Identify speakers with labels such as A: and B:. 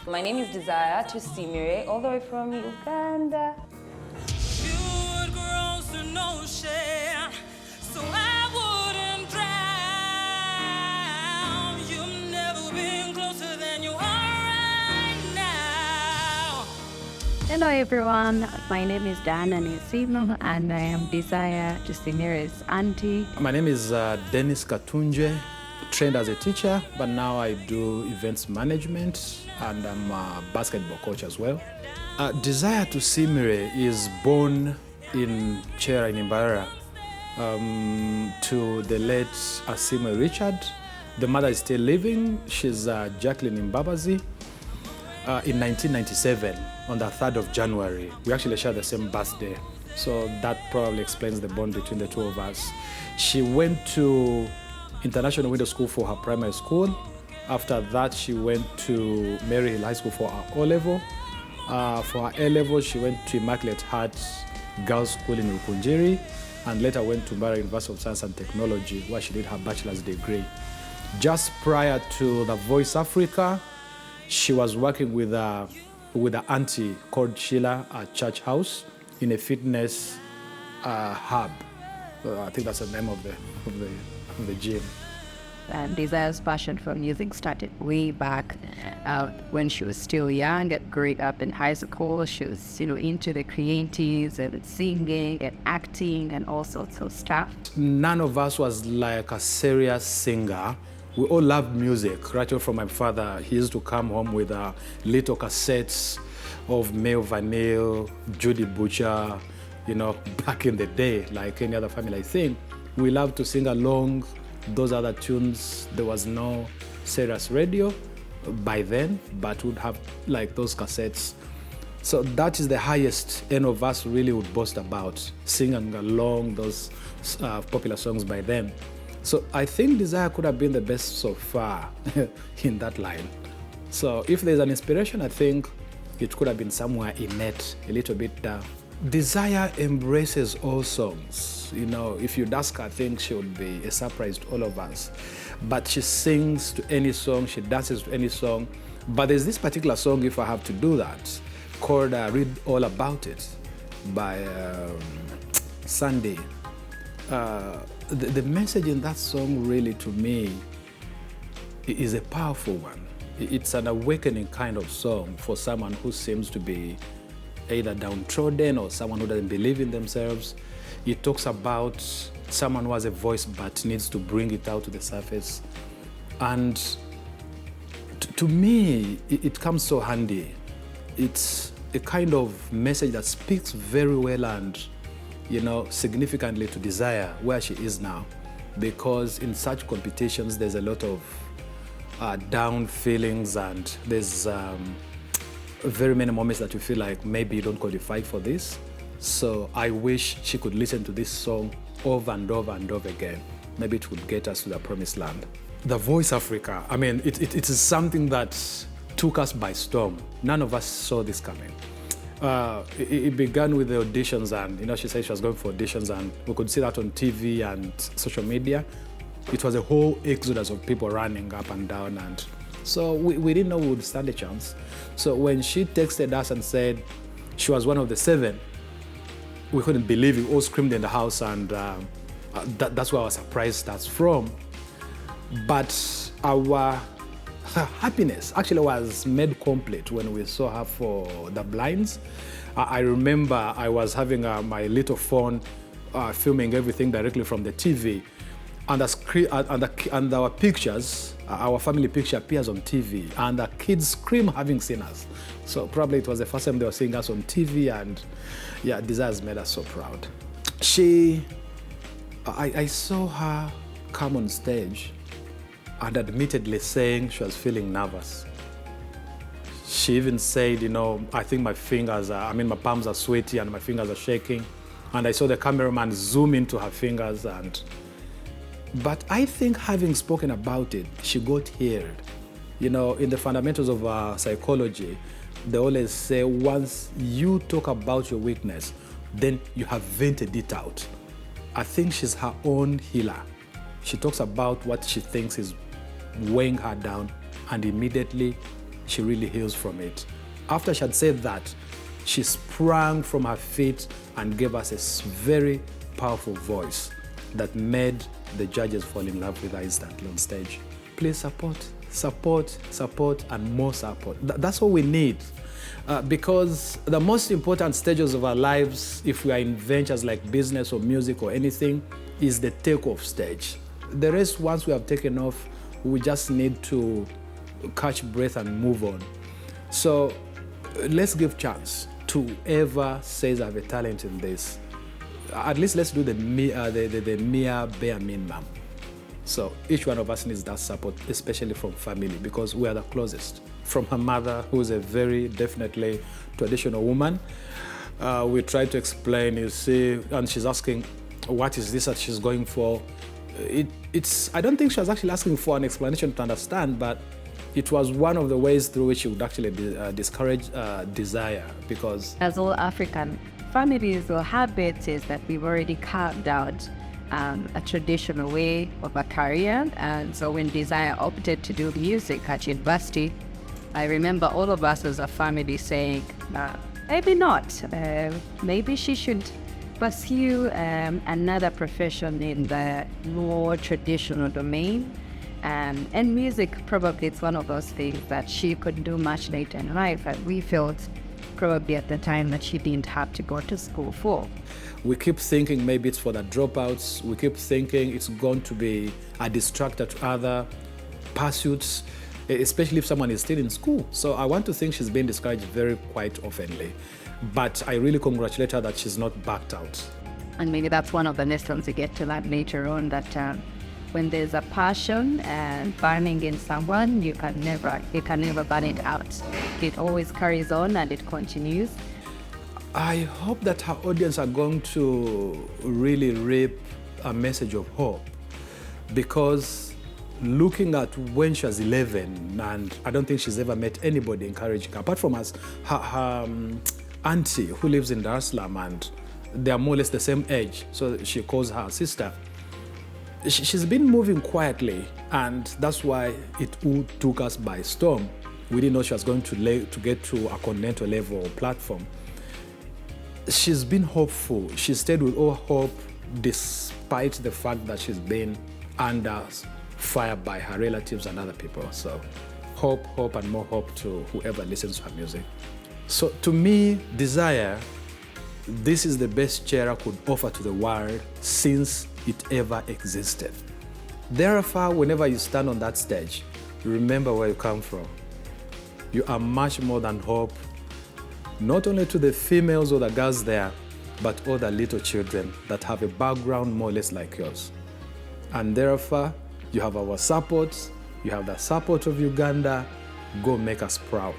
A: My name is Tusiimire, all the way from Uganda.
B: You would grow to no share, so I wouldn't drown. You've never been closer than you are right now.
C: Hello everyone, my name is Dana Nisimo and I am Desire Tusiimire's auntie.
D: My name is Dennis Katunje, trained as a teacher, but now I do events management and I'm a basketball coach as well. Desire Tusiimire is born in Chera in Imbara to the late Asime Richard. The mother is still living. She's Jacqueline Mbabazi. In 1997, on the 3rd of January, we actually share the same birthday. So that probably explains the bond between the two of us. She went to International Window School for her primary school. After that, she went to Mary Hill High School for her O-level. For her A-level, she went to Immaculate Heart Girls' School in Rukunjiri, and later went to Mbara University of Science and Technology, where she did her bachelor's degree. Just prior to the Voice Africa, she was working with an auntie called Sheila at Church House in a fitness hub. I think that's the name of the gym.
C: And Desire's passion for music started way back when she was still young and growing up in high school. She was, into the creatives and singing and acting and all sorts of stuff.
D: None of us was like a serious singer. We all loved music. Right away from my father, he used to come home with little cassettes of Mel Vanille, Judy Butcher, back in the day, like any other family, I think. We loved to sing along those other tunes. There was no serious radio by then, but would have like those cassettes. So that is the highest any of us really would boast about, singing along those popular songs by them. So I think Desire could have been the best so far in that line. So if there's an inspiration, I think it could have been somewhere innate, a little bit. Desire embraces all songs. If you'd ask her, I think she would be a surprise to all of us. But she sings to any song, she dances to any song. But there's this particular song, if I have to do that, called Read All About It by Sunday. The message in that song really, to me, is a powerful one. It's an awakening kind of song for someone who seems to be either downtrodden or someone who doesn't believe in themselves. It talks about someone who has a voice but needs to bring it out to the surface. And to me, it comes so handy. It's a kind of message that speaks very well and significantly to Desire, where she is now. Because in such competitions, there's a lot of down feelings and there's very many moments that you feel like maybe you don't qualify for this. So I wish she could listen to this song over and over and over again. Maybe it would get us to the promised land. The Voice Africa, it is something that took us by storm. None of us saw this coming. It began with the auditions, and she said she was going for auditions, and we could see that on TV and social media. It was a whole exodus of people running up and down, and so we didn't know we would stand a chance. So when she texted us and said she was one of the 7, we couldn't believe it. We all screamed in the house, and that's where our surprise starts from. But our happiness actually was made complete when we saw her for the blinds. I remember I was having my little phone filming everything directly from the TV, and our pictures, our family picture appears on TV, and the kids scream having seen us. So probably it was the first time they were seeing us on TV, and Desire's made us so proud. I saw her come on stage and admittedly saying she was feeling nervous. She even said, I think my palms are sweaty and my fingers are shaking. And I saw the cameraman zoom into her fingers. But I think having spoken about it, she got heard. In the fundamentals of psychology, they always say once you talk about your weakness, then you have vented it out. I think she's her own healer. She talks about what she thinks is weighing her down, and immediately she really heals from it. After she had said that, she sprang from her feet and gave us a very powerful voice that made the judges fall in love with her instantly on stage. Please support, support, support, and more support. That's what we need. Because the most important stages of our lives, if we are in ventures like business or music or anything, is the takeoff stage. The rest, once we have taken off, we just need to catch breath and move on. So let's give chance to whoever says I have a talent in this. At least let's do the mere bare minimum. So each one of us needs that support, especially from family, because we are the closest. From her mother, who's a very definitely traditional woman, we try to explain, you see, and she's asking, what is this that she's going for? I don't think she was actually asking for an explanation to understand, but it was one of the ways through which she would actually discourage desire, because
C: as all African families or habits is that we've already carved out a traditional way of a career. And so when Desire opted to do music at university, I remember all of us as a family saying, maybe not, maybe she should pursue another profession in the more traditional domain. And music, probably it's one of those things that she could do much later in life, and we felt probably at the time that she didn't have to go to school for.
D: We keep thinking maybe it's for the dropouts. We keep thinking it's going to be a distractor to other pursuits, especially if someone is still in school. So I want to think she's been discouraged very quite oftenly. But I really congratulate her that she's not backed out.
C: And maybe that's one of the lessons we get to learn later on, that when there's a passion and burning in someone, you can never burn it out. It always carries on and it continues.
D: I hope that her audience are going to really reap a message of hope, because looking at when she was 11, and I don't think she's ever met anybody encouraging her, apart from her auntie who lives in Dar es Salaam, and they are more or less the same age, so she calls her sister. She's been moving quietly, and that's why it all took us by storm. We didn't know she was going to get to a continental level platform. She's been hopeful. She stayed with all hope despite the fact that she's been under fire by her relatives and other people. So hope, hope, and more hope to whoever listens to her music. So to me, Desire, this is the best chair I could offer to the world since it ever existed. Therefore, whenever you stand on that stage, remember where you come from. You are much more than hope, not only to the females or the girls there, but all the little children that have a background more or less like yours. And therefore, you have our support, you have the support of Uganda. Go make us proud.